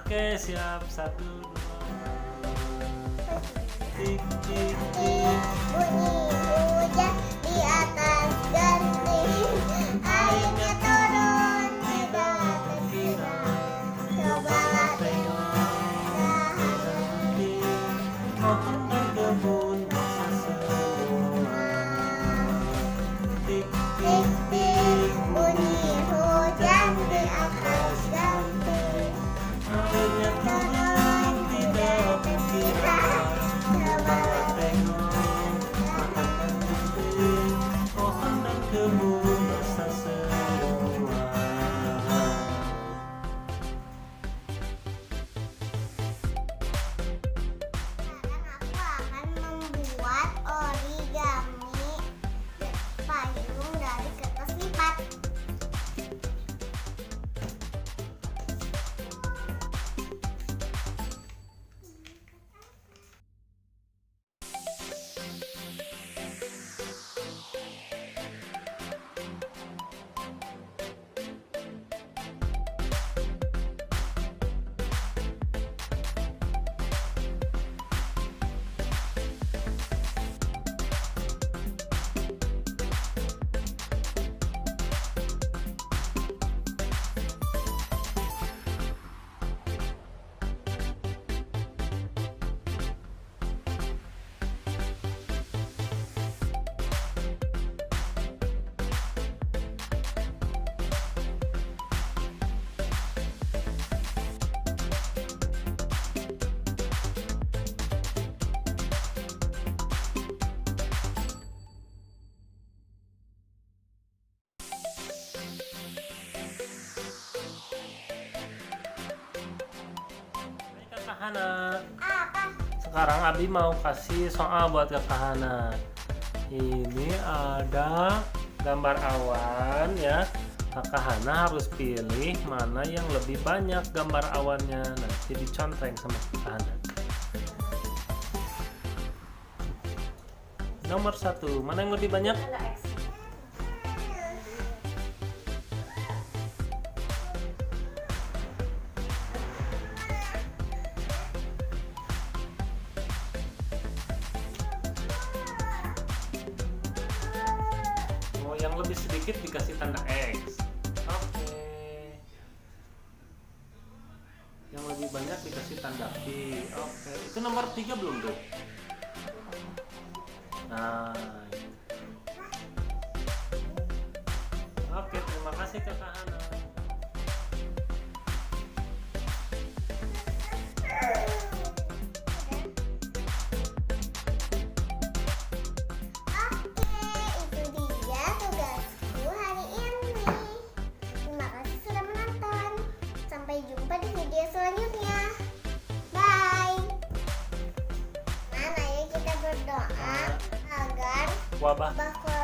Oke, siap. 1, 2. Tik, tik, tik. Bunyi hujan di atas genting, airnya turun tidak terkira. Cobalah tengok Pohon dan kebun basah semua. Tik, tik, tik. bunyi hujan di atas genting, Airnya turun tidak terkira. cobalah Pohon dan kebun basah semua. Sekarang aku akan membuat origami payung dari kertas lipat. Hai Kakak Hana. Apa? Sekarang Abi mau kasih soal buat Kakak Hana. Ini ada gambar awan ya. Kakak Hana harus pilih mana yang lebih banyak gambar awannya. Nanti dicontreng sama Kakak Hana. Nomor 1, mana yang lebih banyak? Oh, yang lebih sedikit dikasih tanda X. Oke. Yang lebih banyak dikasih tanda V. Oke. Itu nomor 3 belum tuh? Nah. Oke, terima kasih Kakak Hana. Oke, itu dia tugasku hari ini. Terima kasih sudah menonton. Sampai jumpa di video selanjutnya. Bye. Mana ya kita berdoa agar Wabah wabah